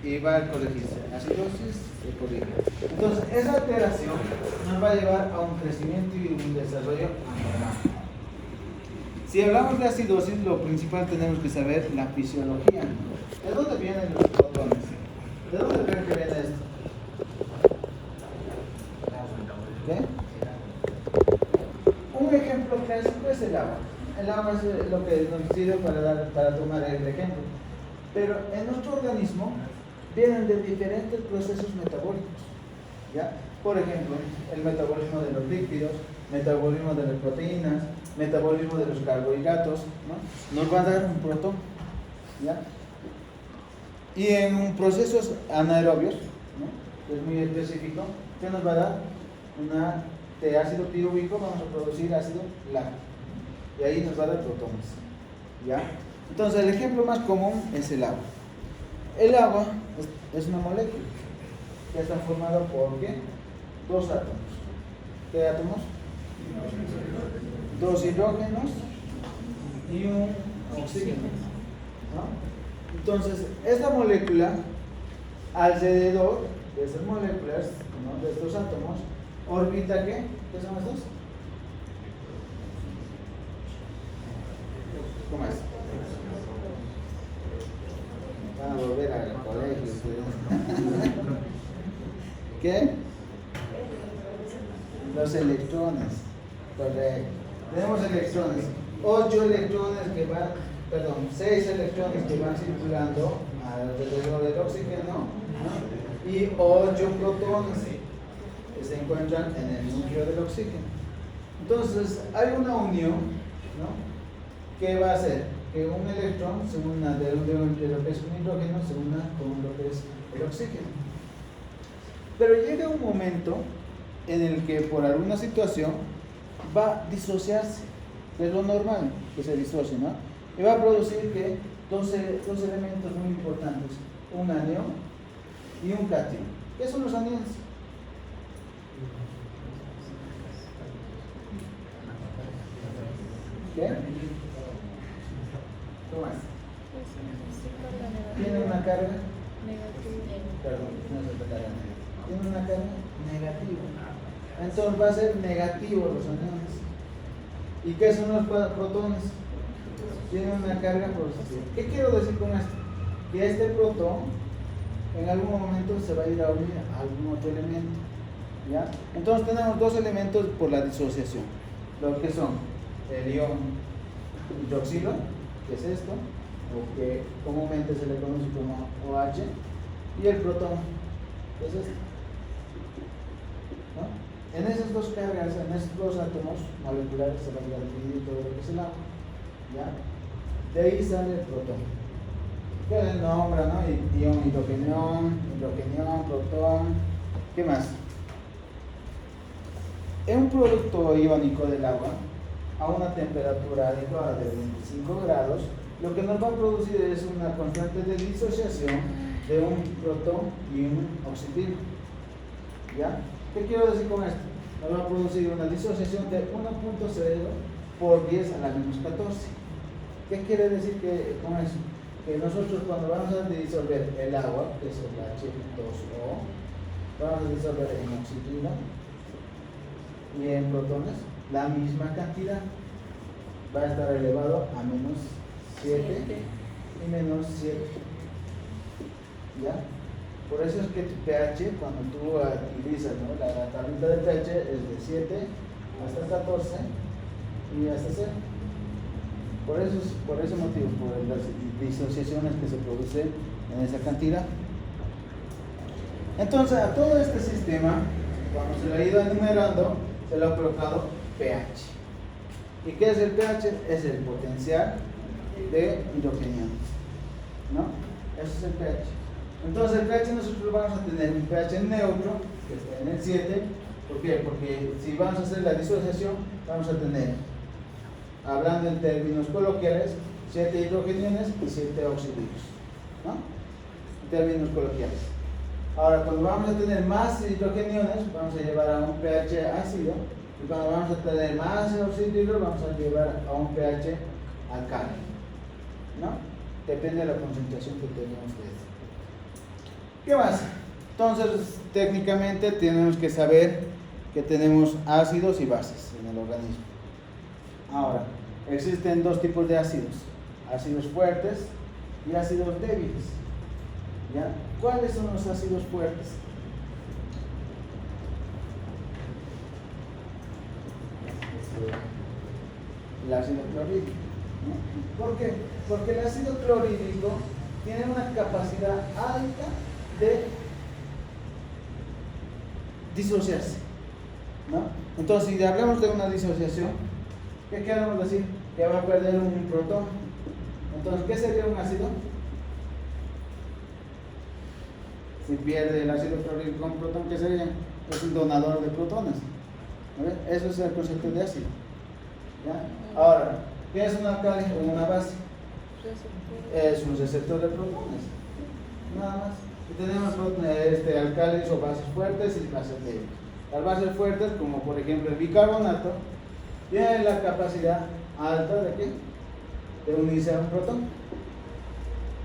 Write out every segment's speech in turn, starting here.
y va a corregirse. Acidosis se corrige. Entonces, esa alteración nos va a llevar a un crecimiento y un desarrollo anormal. Si hablamos de acidosis, lo principal tenemos que saber la fisiología. ¿De dónde vienen los protones? ¿De dónde creen que viene esto? ¿Qué? Un ejemplo clásico es el agua. El agua es lo que nos sirve para tomar el ejemplo. Pero en nuestro organismo vienen de diferentes procesos metabólicos. ¿Ya? Por ejemplo, el metabolismo de los lípidos, metabolismo de las proteínas, metabolismo de los carbohidratos, ¿no? Nos va a dar un protón. ¿Ya? Y en procesos anaerobios, ¿no? Que es muy específico, ¿qué nos va a dar? De ácido pirúvico vamos a producir ácido láctico. Y ahí nos va a dar protones. ¿Ya? Entonces, el ejemplo más común es el agua. El agua es una molécula que está formada por ¿qué? Dos átomos. ¿Qué átomos? Dos hidrógenos y un oxígeno. ¿No? Entonces, esta molécula, alrededor de esas moléculas, ¿no? De estos átomos, orbita ¿qué? ¿Qué son estos? ¿Cómo es? Van a volver al colegio. ¿Qué? Los electrones. Correcto. Tenemos electrones. 6 electrones que van circulando alrededor del oxígeno, ¿no? Y 8 protones que se encuentran en el núcleo del oxígeno. Entonces, hay una unión, ¿no? ¿Qué va a hacer? Que un electrón se una de lo que es un hidrógeno se una con lo que es el oxígeno. Pero llega un momento en el que por alguna situación va a disociarse, que es lo normal, que se disocie, ¿no? Y va a producir que dos elementos muy importantes, un anión y un catión. ¿Qué son los aniones? ¿Qué? ¿Cómo es? ¿Tiene una carga? Perdón, no es otra carga negativa. Tiene una carga negativa. Entonces va a ser negativo los aniones. ¿Y qué son los protones? Tienen una carga positiva. ¿Qué quiero decir con esto? Que este protón en algún momento se va a ir a unir a algún otro elemento. ¿Ya? Entonces tenemos dos elementos por la disociación. Lo que son el ion hidroxilo, que es esto, o que comúnmente se le conoce como OH, y el protón, que es esto. ¿No? En esas dos cargas, en esos dos átomos moleculares se va a ir a dividir todo lo que es el agua. ¿Ya? De ahí sale el protón. ¿Qué es el nombre, no? Ion hidrogenión, protón. ¿Qué más? En un producto iónico del agua, a una temperatura adecuada de 25 grados, lo que nos va a producir es una constante de disociación de un protón y un oxidil. ¿Ya? ¿Qué quiero decir con esto? Nos va a producir una disociación de 1.0 por 10 a la menos 14. ¿Qué quiere decir con eso? Que nosotros cuando vamos a disolver el agua, que es el H2O, vamos a disolver en oxidilo y en protones la misma cantidad. Va a estar elevado a menos 7 y menos 7. ¿Ya? Por eso es que tu pH, cuando tú utilizas, ¿no? la tablita de pH es de 7 hasta 14 y hasta 0. Por ese motivo, por las disociaciones que se producen en esa cantidad. Entonces, a todo este sistema, cuando se le ha ido enumerando, se le ha colocado pH. ¿Y qué es el pH? Es el potencial de hidrogenión, ¿no? Eso es el pH. Entonces, el pH nosotros vamos a tener un pH neutro, que está en el 7. ¿Por qué? Porque si vamos a hacer la disociación, vamos a tener, hablando en términos coloquiales, 7 hidrogeniones y 7 oxidilos, ¿no? En términos coloquiales. Ahora, cuando vamos a tener más hidrogeniones, vamos a llevar a un pH ácido, y cuando vamos a tener más oxidilos, vamos a llevar a un pH alcalino, ¿no? Depende de la concentración que tengan ustedes. ¿Qué más? Entonces, técnicamente tenemos que saber que tenemos ácidos y bases en el organismo. Ahora, existen dos tipos de ácidos: ácidos fuertes y ácidos débiles. ¿Ya? ¿Cuáles son los ácidos fuertes? El ácido clorhídrico, ¿no? ¿Por qué? Porque el ácido clorhídrico tiene una capacidad alta de disociarse, ¿no? Entonces, si hablamos de una disociación, ¿qué queremos decir? Que va a perder un protón. Entonces, ¿qué sería un ácido? Si pierde el ácido clorhídrico un protón, ¿qué sería? Es un donador de protones. ¿Ves? Eso es el concepto de ácido. ¿Ya? Ahora, ¿qué es un alcali o una base? Es un receptor de protones. Nada más. Y tenemos alcalis o bases fuertes y bases débiles. Las bases fuertes, como por ejemplo el bicarbonato, tienen la capacidad alta de ¿qué? De unirse a un protón.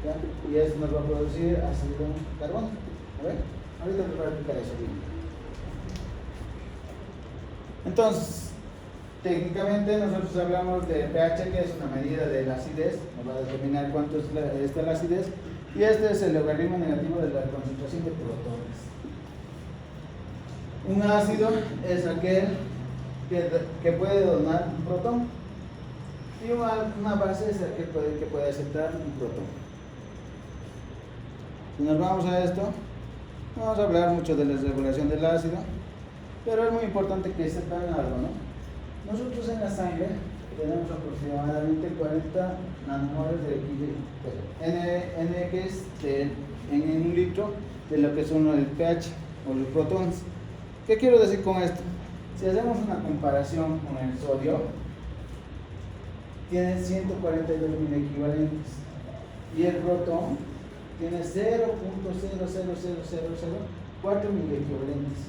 ¿Ya? Y eso nos va a producir ácido carbónico. ¿A ver? Ahorita les voy a explicar eso bien. Entonces, técnicamente nosotros hablamos de pH, que es una medida de la acidez, nos va a determinar cuánto es la acidez, y este es el logaritmo negativo de la concentración de protones. Un ácido es aquel que puede donar un protón, y una base es aquel que puede aceptar un protón. Si nos vamos a esto, no vamos a hablar mucho de la regulación del ácido, pero es muy importante que sepan algo, ¿no? Nosotros en la sangre tenemos aproximadamente 40 nanomoles de N, que es en un litro de lo que son el pH o los protones. ¿Qué quiero decir con esto? Si hacemos una comparación con el sodio, tiene 142.000 equivalentes y el protón tiene 0.00004.000 equivalentes.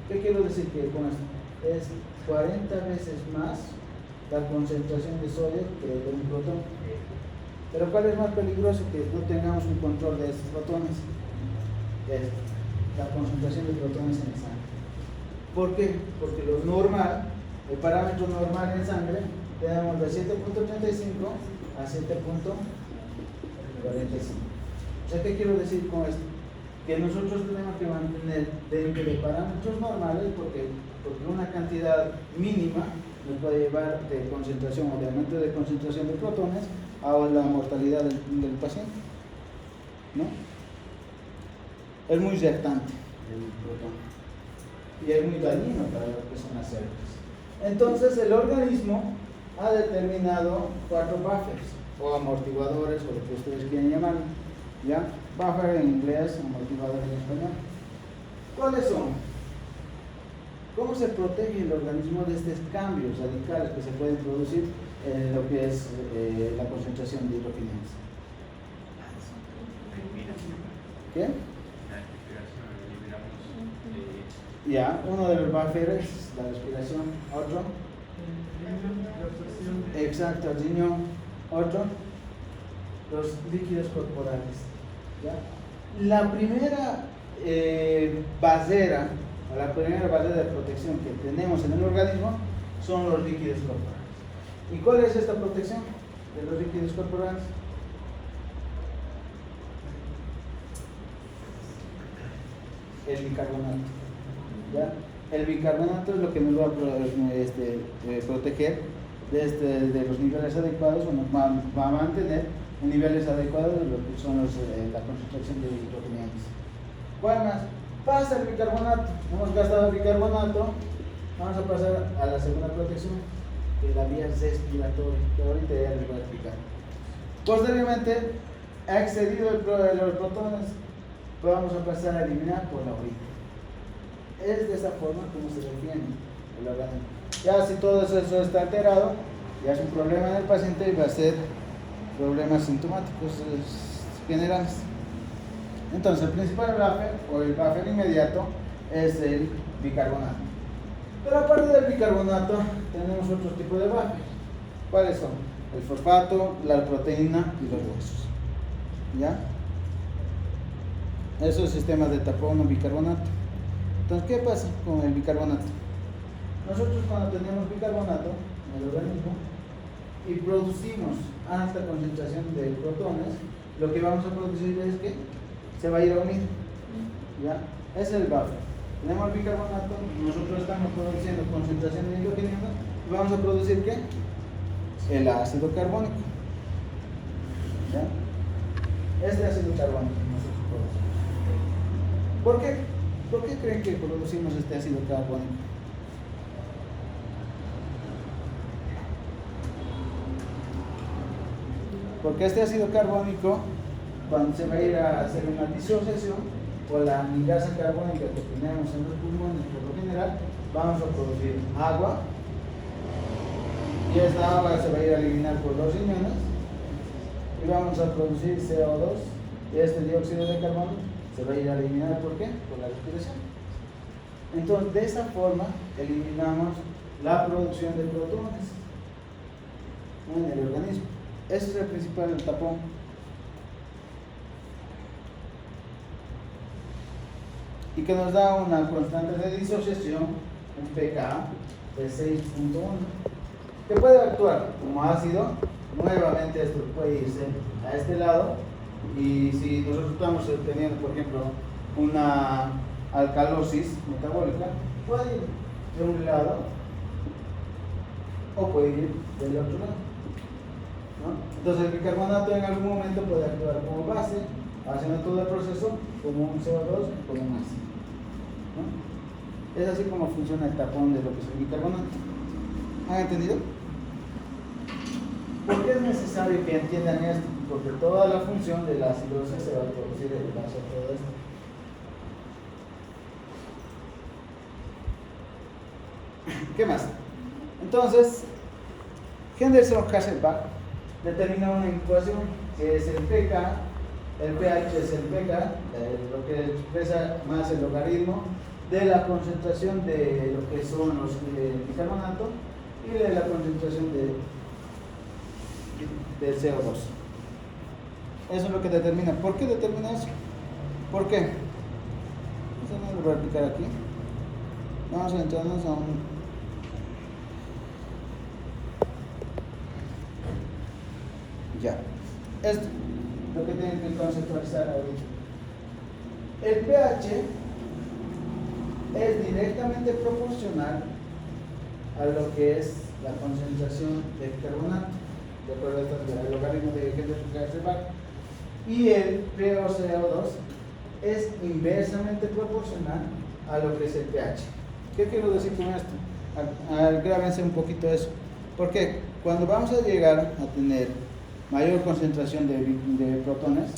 ¿Qué quiero decir que con esto? Es 40 veces más la concentración de sodio que de un protón. Pero ¿cuál es más peligroso? Que no tengamos un control de estos protones. Es la concentración de protones en la sangre. ¿Por qué? Porque lo normal, el parámetro normal en sangre, tenemos de 7.35 a 7.45. O sea, ¿qué quiero decir con esto? Que nosotros tenemos que mantener dentro de parámetros normales porque una cantidad mínima nos puede llevar de concentración o de aumento de concentración de protones a la mortalidad del paciente, ¿no? Es muy reactante el protón y es muy dañino para las personas células. Entonces el organismo ha determinado 4 buffers o amortiguadores o lo que ustedes quieran llamarlo, ¿ya? Buffer en inglés, amortiguador en español. ¿Cuáles son? ¿Cómo se protege el organismo de estos cambios radicales que se pueden producir en lo que es la concentración de hidrogenasa? ¿Qué? Ya, uno de los buffers es la respiración, otro. Exacto, el riñón, otro. Los líquidos corporales. ¿Ya? La primera barrera, la primera barrera de protección que tenemos en el organismo son los líquidos corporales. ¿Y cuál es esta protección de los líquidos corporales? El bicarbonato. ¿Ya? El bicarbonato es lo que nos va a proteger de los niveles adecuados, o nos va a mantener en niveles adecuados de lo que son la concentración de hidrogenados. ¿Cuál más? Pasa el bicarbonato. Hemos gastado el bicarbonato. Vamos a pasar a la segunda protección, que es la vía respiratoria, que ahorita ya les voy a explicar. Posteriormente, ha excedido los protones, vamos a pasar a eliminar por la orina. Es de esa forma como se defiende el organismo. Ya si todo eso está alterado, ya es un problema en el paciente y va a ser problemas sintomáticos generales. Entonces, el principal buffer o el buffer inmediato es el bicarbonato. Pero aparte del bicarbonato, tenemos otro tipo de buffers. ¿Cuáles son? El fosfato, la proteína y los huesos. ¿Ya? Eso es sistema de tapón o bicarbonato. Entonces, ¿qué pasa con el bicarbonato? Nosotros cuando tenemos bicarbonato en el organismo y producimos alta concentración de protones, lo que vamos a producir es que se va a ir a unir. ¿Ya? Ese es el buffer. Tenemos bicarbonato, nosotros estamos produciendo concentración de hidrógeno y vamos a producir ¿qué? El ácido carbónico. ¿Ya? Este ácido carbónico nosotros producimos. ¿Por qué creen que producimos este ácido carbónico? Porque este ácido carbónico, cuando se va a ir a hacer una disociación, o la anhidasa carbónica que tenemos en los pulmones por lo general, vamos a producir agua, y esta agua se va a ir a eliminar por los riñones, y vamos a producir CO2, y este dióxido de carbono se va a ir a eliminar, ¿por qué? Por la respiración. Entonces, de esa forma, eliminamos la producción de protones en el organismo. Ese es el principal tapón. Y que nos da una constante de disociación, un pKa de 6.1, que puede actuar como ácido. Nuevamente esto puede irse a este lado, y si nosotros estamos teniendo, por ejemplo, una alcalosis metabólica, puede ir de un lado o puede ir del otro lado, ¿no? Entonces el bicarbonato en algún momento puede actuar como base, haciendo todo el proceso como un CO2 y como un ácido, ¿no? Es así como funciona el tapón de lo que es el bicarbonato. ¿Han entendido? ¿Por qué es necesario que entiendan esto? Porque toda la función de la acidosis se va a producir en base a todo esto. ¿Qué más? Entonces, Henderson-Hasselbalch determina una ecuación que es el pK, el pH es el pK, lo que expresa más el logaritmo de la concentración de lo que son los bicarbonato y de la concentración del CO2. Eso es lo que determina. ¿Por qué determina eso? ¿Por qué? Eso no lo voy a explicar aquí. Vamos a entrarnos a un... Ya. Esto es lo que tienen que conceptualizar ahorita. El pH es directamente proporcional a lo que es la concentración de bicarbonato, de acuerdo al logaritmo de Henderson-Hasselbalch. Y el PaCO2 es inversamente proporcional a lo que es el pH. ¿Qué quiero decir con esto? Grábense un poquito eso. Porque cuando vamos a llegar a tener mayor concentración de protones,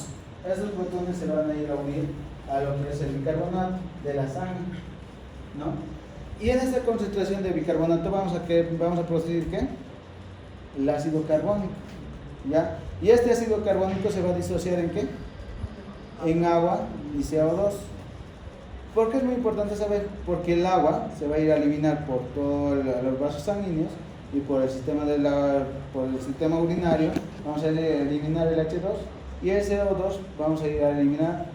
esos protones se van a ir a unir a lo que es el bicarbonato de la sangre, ¿no? Y en esta concentración de bicarbonato vamos a producir ¿qué? El ácido carbónico, ¿ya? Y este ácido carbónico se va a disociar ¿en qué? En agua y CO2. ¿Por qué es muy importante saber? Porque el agua se va a ir a eliminar por todos los vasos sanguíneos y por el sistema urinario. Vamos a eliminar el H2, y el CO2 vamos a ir a eliminar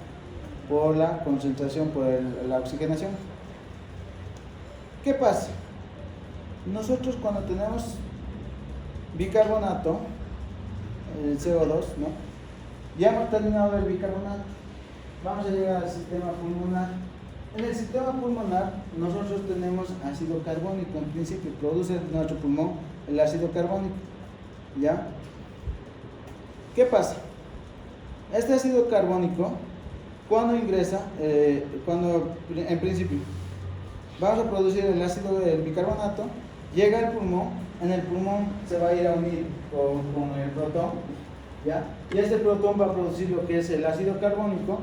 por la concentración, por la oxigenación. ¿Qué pasa? Nosotros cuando tenemos bicarbonato, el CO2, ¿no? Ya hemos terminado el bicarbonato, vamos a llegar al sistema pulmonar. En el sistema pulmonar nosotros tenemos ácido carbónico, en principio produce nuestro pulmón el ácido carbónico, ¿ya? ¿Qué pasa? Este ácido carbónico, cuando ingresa, en principio vamos a producir el ácido del bicarbonato, llega al pulmón, en el pulmón se va a ir a unir con el protón, ¿ya? Y este protón va a producir lo que es el ácido carbónico.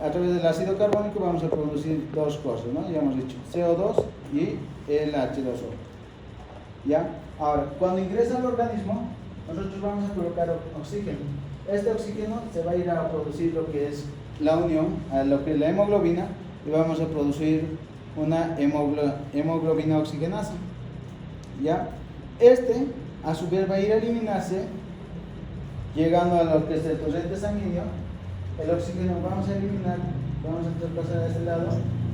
A través del ácido carbónico vamos a producir dos cosas, ¿no? Ya hemos dicho, CO2 y el H2O, ¿ya? Ahora, cuando ingresa al organismo, nosotros vamos a colocar oxígeno. Este oxígeno se va a ir a producir lo que es la unión, a lo que es la hemoglobina, y vamos a producir una hemoglobina oxigenasa, ¿ya? Este, a su vez, va a ir a eliminarse, llegando a lo que es el torrente sanguíneo, el oxígeno vamos a eliminar, vamos a traspasar a este lado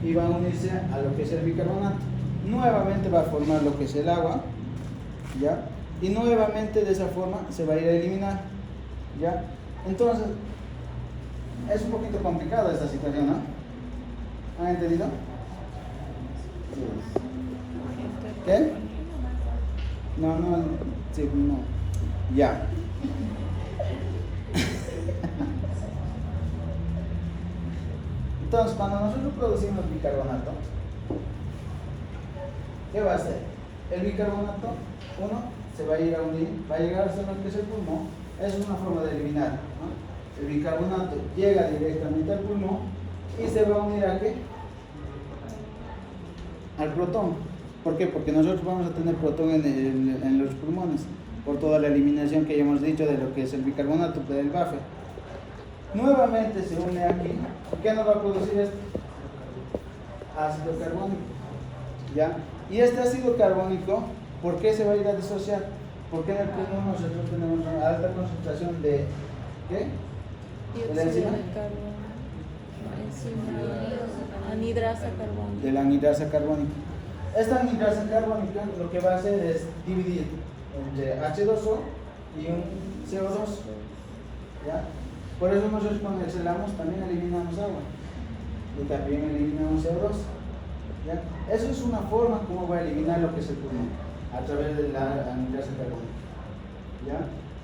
y va a unirse a lo que es el bicarbonato. Nuevamente va a formar lo que es el agua, ¿ya? Y nuevamente de esa forma se va a ir a eliminar, ¿ya? Entonces, es un poquito complicada esta situación, ¿no? ¿Han entendido? ¿Qué? No, sí, no. Ya. Entonces, cuando nosotros producimos bicarbonato, ¿qué va a hacer? El bicarbonato, uno, se va a ir a unir, va a llegar hasta lo que es el pulmón. Eso es una forma de eliminar, ¿no? El bicarbonato llega directamente al pulmón y se va a unir ¿a qué? Al protón. ¿Por qué? Porque nosotros vamos a tener protón en los pulmones, por toda la eliminación que ya hemos dicho de lo que es el bicarbonato del buffer. Nuevamente se une aquí. ¿Qué nos va a producir esto? Ácido carbónico. ¿Ya? Y este ácido carbónico, ¿por qué se va a ir a disociar? Porque en el pulmón nosotros tenemos una alta concentración de ¿qué? ¿De la enzima? Anhidrasa carbónica. De la anhidrasa carbónica. Esta anhidrasa carbónica lo que va a hacer es dividir entre H2O y un CO2. ¿Ya? Por eso nosotros cuando exhalamos también eliminamos agua y también eliminamos CO2. ¿Ya? Eso es una forma como va a eliminar lo que es el pulmón, a través de la anhidrasa carbónica. ¿Ya?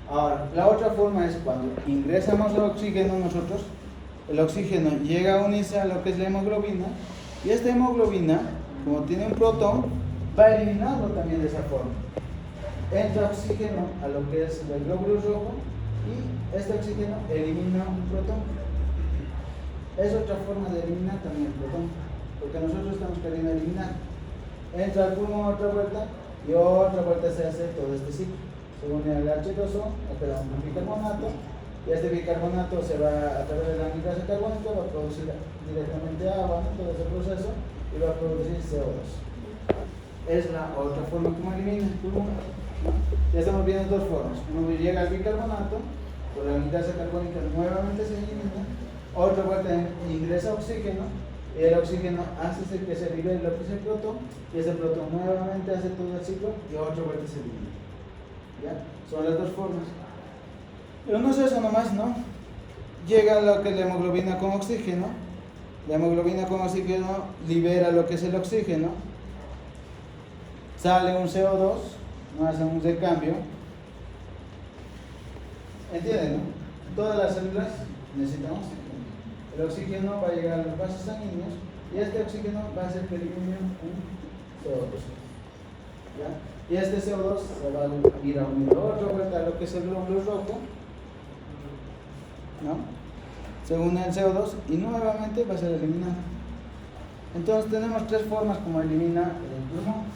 Ahora, la otra forma es cuando ingresamos el oxígeno nosotros, el oxígeno llega a unirse a lo que es la hemoglobina, y esta hemoglobina, como tiene un protón, va a eliminarlo también de esa forma. Entra oxígeno a lo que es el glóbulo rojo y este oxígeno elimina un protón. Es otra forma de eliminar también el protón, porque nosotros estamos queriendo eliminar. Entra al pulmón otra vuelta y otra vuelta se hace todo este ciclo. Se une al H2O, queda un bicarbonato, y este bicarbonato se va a través de la anhidrasa carbónica, va a producir directamente agua, ¿no? Todo ese proceso, y va a producir CO2. Es la otra forma como elimina el pulmón, ¿no? Ya estamos viendo dos formas. Uno llega al bicarbonato, por la anhidrasa carbónica nuevamente se elimina, otra vuelta ingresa oxígeno, y el oxígeno hace que se libere lo que es el protón, y ese protón nuevamente hace todo el ciclo, y otra vuelta se elimina. ¿Ya? Son las dos formas. Pero no es eso nomás, ¿no? Llega lo que es la hemoglobina con oxígeno. La hemoglobina con oxígeno libera lo que es el oxígeno. Sale un CO2, no hace un recambio. ¿Entienden, no? Todas las células necesitan oxígeno. El oxígeno va a llegar a los vasos sanguíneos y este oxígeno va a hacer que elimine un CO2. ¿Ya? Y este CO2 se va a ir a unir otra vuelta a lo que es el glóbulo rojo, ¿no? Se une el CO2 y nuevamente va a ser eliminado. Entonces tenemos tres formas como elimina el pulmón: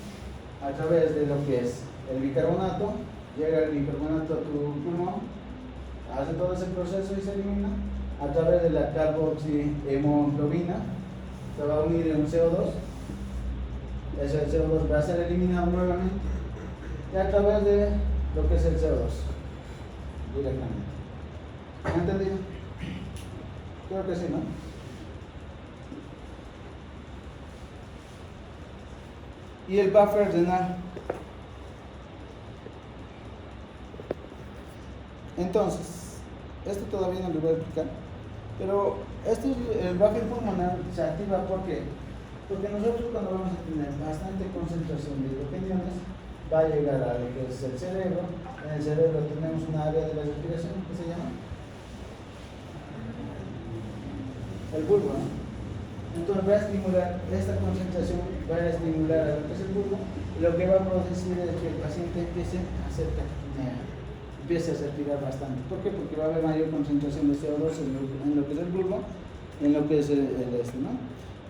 a través de lo que es el bicarbonato, llega el bicarbonato a tu pulmón, hace todo ese proceso y se elimina; a través de la carboxihemoglobina, se va a unir en un CO2, ese CO2 va a ser eliminado nuevamente, y a través de lo que es el CO2 directamente. ¿Han entendido? Creo que sí, ¿no? Y el buffer renal. Entonces, esto todavía no lo voy a explicar, pero el buffer pulmonar se activa porque nosotros cuando vamos a tener bastante concentración de hidrogeniones, va a llegar a lo que es el cerebro. En el cerebro tenemos una área de la respiración que se llama el bulbo, ¿no? Entonces va a estimular esta concentración, va a estimular a lo que es el bulbo, y lo que va a producir es que el paciente empiece a hacer taquipnea, empiece a respirar bastante. ¿Por qué? Porque va a haber mayor concentración de CO2 en lo que es el bulbo y en lo que es el ¿no?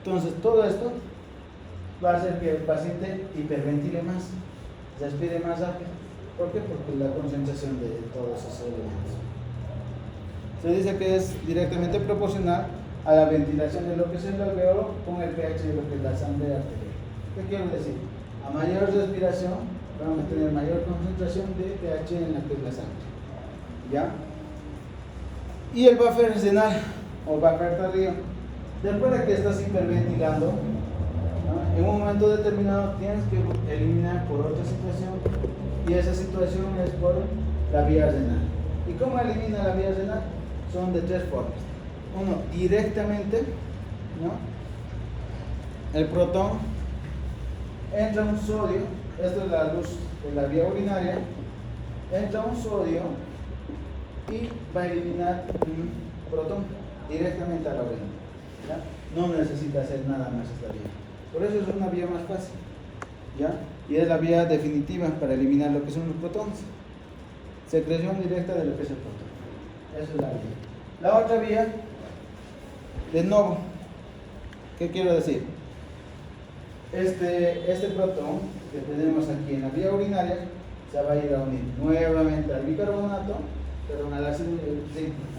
Entonces todo esto va a hacer que el paciente hiperventile más, respire más rápido. ¿Por qué? Porque la concentración de todos esos elementos. Se dice que es directamente proporcional a la ventilación de lo que es el alveolo con el pH de lo que es la sangre arterial. ¿Qué quiero decir? A mayor respiración vamos a tener mayor concentración de pH en la que es la sangre. ¿Ya? Y el buffer renal o bajar tardío. Después de que estás hiperventilando, ¿no? En un momento determinado tienes que eliminar por otra situación, y esa situación es por la vía renal. ¿Y cómo elimina la vía renal? Son de tres formas. Uno, directamente, ¿no? El protón entra un sodio, esto es la luz de la vía urinaria, entra un sodio y va a eliminar un protón directamente a la orina, ¿ya? No necesita hacer nada más esta vía. Por eso es una vía más fácil, ¿ya? Y es la vía definitiva para eliminar lo que son los protones. Secreción directa de lo que es el protón. Esa es la vía. La otra vía, de nuevo, ¿qué quiero decir? Este protón que tenemos aquí en la vía urinaria se va a ir a unir nuevamente al bicarbonato, al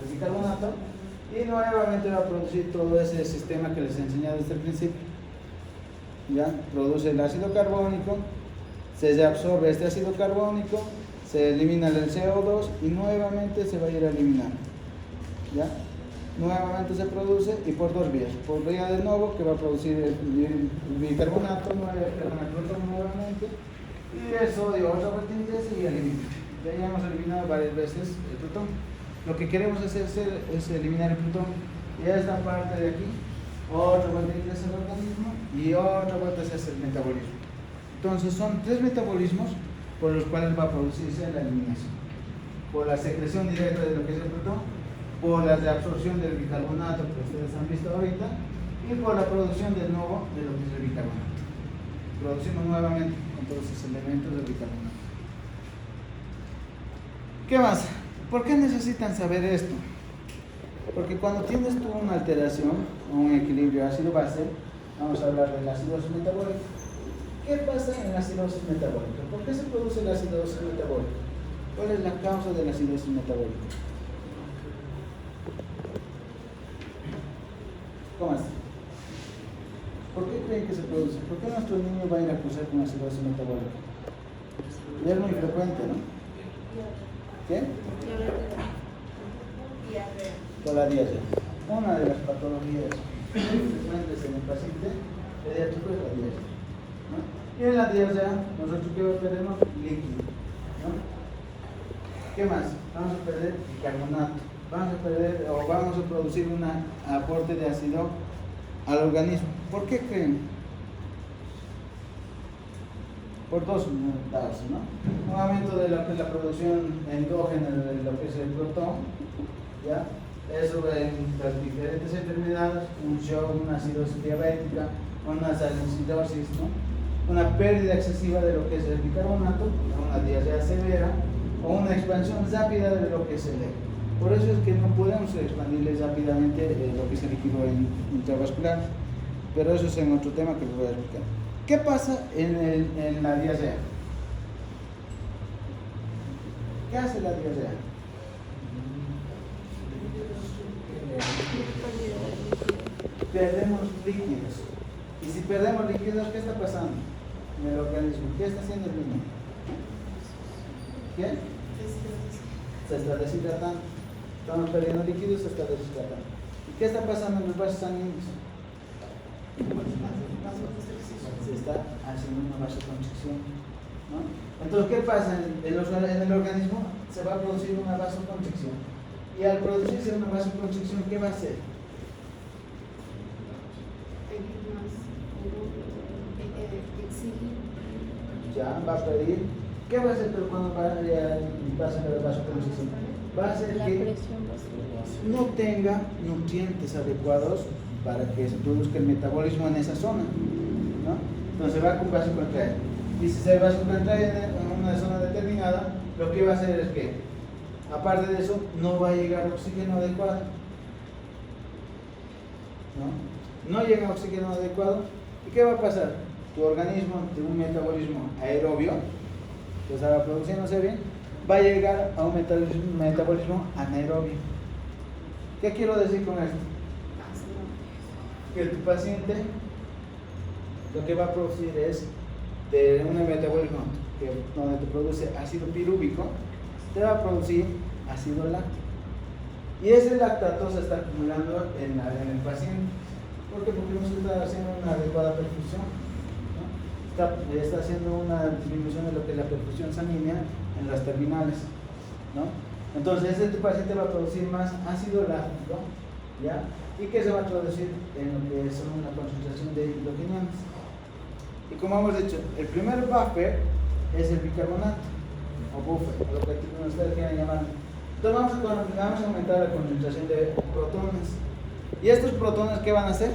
bicarbonato, y nuevamente va a producir todo ese sistema que les he enseñado desde el principio. ¿Ya? Produce el ácido carbónico, se reabsorbe este ácido carbónico, se elimina el CO2 y nuevamente se va a ir a eliminar. ¿Ya? Nuevamente se produce, y por dos vías. Por vía de nuevo, que va a producir el bicarbonato, el protón nuevamente, y el sodio otra vuelta y se elimina. Ya hemos eliminado varias veces el protón. Lo que queremos hacer es eliminar el protón. Y esta parte de aquí, otra vuelta ingresa al organismo y otra vuelta se hace el metabolismo. Entonces son tres metabolismos por los cuales va a producirse la eliminación: por la secreción directa de lo que es el protón, por la reabsorción del bicarbonato que ustedes han visto ahorita, y por la producción de nuevo de lo que es el bicarbonato. Producimos nuevamente con todos esos elementos del bicarbonato. ¿Qué más? ¿Por qué necesitan saber esto? Porque cuando tienes tú una alteración o un equilibrio ácido-base, vamos a hablar de la acidosis metabólica. ¿Qué pasa en la acidosis metabólica? ¿Por qué se produce la acidosis metabólica? ¿Cuál es la causa de la acidosis metabólica? ¿Cómo es? ¿Por qué creen que se produce? ¿Por qué nuestro niño va a ir a cruzar con acidosis metabólica? Y es muy frecuente, ¿no? ¿Qué? Por la diarrea. Una de las patologías muy frecuentes en el paciente pediátrico es la diarrea, ¿no? Y en la diarrea nosotros ¿qué tenemos? Líquido, ¿no? ¿Qué más? Vamos a perder bicarbonato, vamos a producir un aporte de ácido al organismo. ¿Por qué creen? Por dos dados, ¿no? Un aumento de lo que es la producción endógena de lo que es el protón, ¿ya? Eso en las diferentes enfermedades, un shock, una acidosis diabética, una salicidosis, ¿no? Una pérdida excesiva de lo que es el bicarbonato, una diarrea severa o una expansión rápida de lo que es el eje. Por eso es que no podemos expandirles rápidamente lo que es el líquido intravascular, pero eso es en otro tema que les voy a explicar. ¿Qué pasa en la diarrea? ¿Qué hace la diarrea? Perdemos líquidos. Y si perdemos líquidos, ¿qué está pasando en el organismo? ¿Qué está haciendo el niño? ¿Qué? Se está deshidratando. Estamos perdiendo líquidos, se está deshidratando. ¿Y qué está pasando en los vasos sanguíneos? Se está haciendo una vasoconstricción, ¿no? Entonces, ¿qué pasa en el organismo? Se va a producir una vasoconstricción. Y al producirse una vasoconstricción, ¿qué va a hacer? Ya va a pedir. ¿Qué va a hacer cuando va a hacer la vasoconstricción? Va a hacer que no tenga nutrientes adecuados para que se produzca el metabolismo en esa zona, ¿no? Entonces va con vasocontraer. Y si se vasocontrae en una zona determinada, lo que va a hacer es que, aparte de eso, no va a llegar oxígeno adecuado, ¿no? No llega oxígeno adecuado. ¿Y qué va a pasar? Tu organismo, de un metabolismo aerobio, que estaba produciéndose bien, va a llegar a un metabolismo anaerobio. ¿Qué quiero decir con esto? Que tu paciente lo que va a producir es de un metabolismo donde te produce ácido pirúvico, te va a producir ácido láctico. Y ese lactato se está acumulando en el paciente. ¿Por qué? Porque no se está haciendo una adecuada perfusión, ¿no? Está haciendo una disminución de lo que es la perfusión sanguínea en las terminales, ¿no? Entonces este paciente va a producir más ácido láctico, ¿ya? Y que se va a traducir en lo que es una concentración de hidroquiniones. Y como hemos dicho, el primer buffer es el bicarbonato, o buffer, o lo que ustedes quieran llamar. Entonces vamos a aumentar la concentración de protones. ¿Y estos protones qué van a hacer?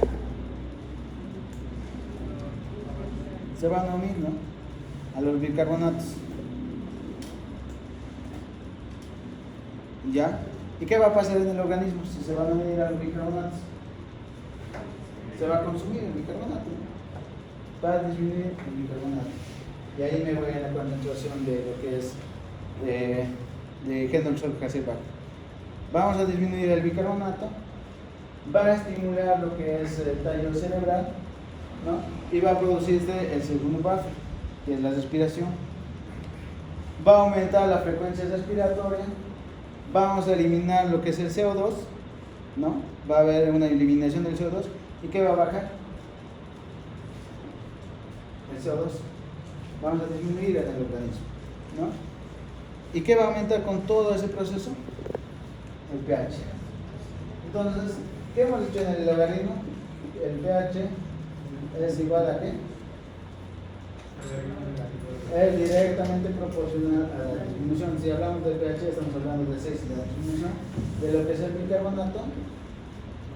Se van a unir, ¿no?, a los bicarbonatos. ¿Ya? ¿Y qué va a pasar en el organismo si se van a unir a los bicarbonatos? Se va a consumir el bicarbonato, va a disminuir el bicarbonato. Y ahí me voy a la concentración de lo que es de G-N-H. Vamos a disminuir el bicarbonato, va a estimular lo que es el tallo cerebral, ¿no? Y va a producirse el segundo buffer, que es la respiración. Va a aumentar la frecuencia respiratoria, vamos a eliminar lo que es el CO2, ¿no? Va a haber una eliminación del CO2. ¿Y qué va a bajar? El CO2. Vamos a disminuir en el organismo, ¿no? ¿Y qué va a aumentar con todo ese proceso? El pH. Entonces, ¿qué hemos dicho en el logaritmo? El pH es igual a ¿qué? Es directamente proporcional a la disminución. Si hablamos del pH, estamos hablando de 6, de la disminución de lo que es el bicarbonato,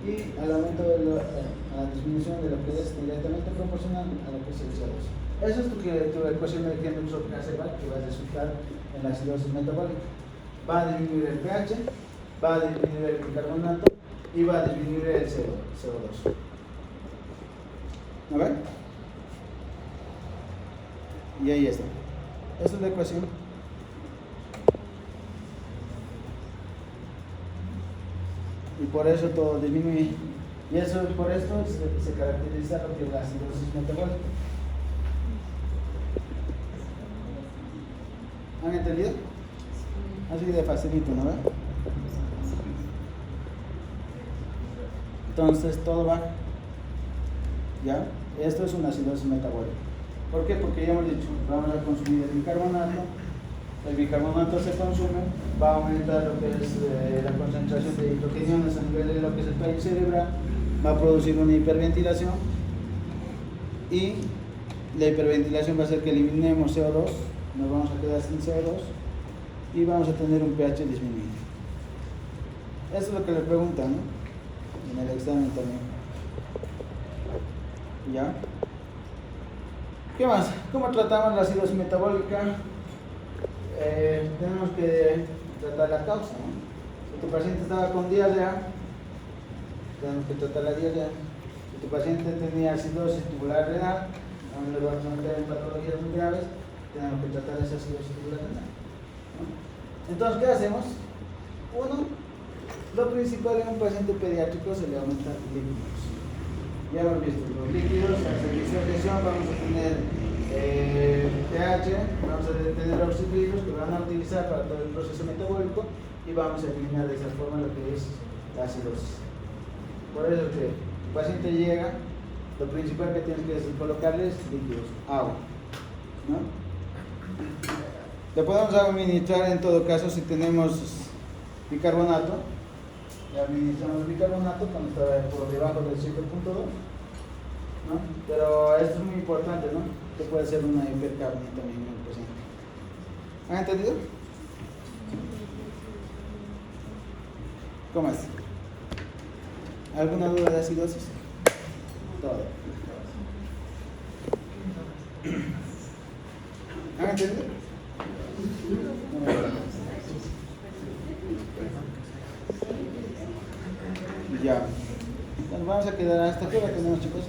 y al aumento de a la disminución de lo que es directamente proporcional a lo que es el CO2. Eso es tu ecuación de G-N-H que va a resultar en la acidosis metabólica. Va a disminuir el pH, va a disminuir el bicarbonato y va a disminuir el CO2. ¿A ver? Y ahí está. Esa es la ecuación. Y por eso todo disminuye. Y eso, por esto se caracteriza lo que es la acidosis metabólica. ¿Han entendido? Así de facilito, ¿no? Entonces todo va. ¿Ya? Esto es una acidosis metabólica. ¿Por qué? Porque ya hemos dicho, vamos a consumir el bicarbonato se consume, va a aumentar lo que es la concentración de hidroquiniones a nivel de lo que es el tallo cerebral, va a producir una hiperventilación, y la hiperventilación va a hacer que eliminemos CO2, nos vamos a quedar sin CO2 y vamos a tener un pH disminuido. Eso es lo que le preguntan, ¿no?, en el examen también. ¿Ya? ¿Qué más? ¿Cómo tratamos la acidosis metabólica? Tenemos que tratar la causa, ¿no? Si tu paciente estaba con diarrea, tenemos que tratar la diarrea. Si tu paciente tenía acidosis tubular renal, donde lo vamos a meter en patologías muy graves, tenemos que tratar esa acidosis tubular renal, ¿no? Entonces, ¿qué hacemos? Uno, lo principal en un paciente pediátrico se le aumenta líquidos. Ya hemos visto los líquidos, al servicio de lesión vamos a tener pH, vamos a tener oxidrilos que van a utilizar para todo el proceso metabólico, y vamos a eliminar de esa forma lo que es la acidosis. Por eso que el paciente llega, lo principal que tienes que hacer es colocarles líquidos, agua, ¿no? Le podemos administrar en todo caso si tenemos bicarbonato. Le administramos bicarbonato cuando está por debajo del 5.2, ¿no? Pero esto es muy importante, ¿no? Que puede ser una hipercapnia también en el paciente. ¿Han entendido? ¿Cómo es? ¿Alguna duda de acidosis? Todo. ¿Han entendido? Ya. Nos vamos a quedar hasta aquí. Tenemos, chicos.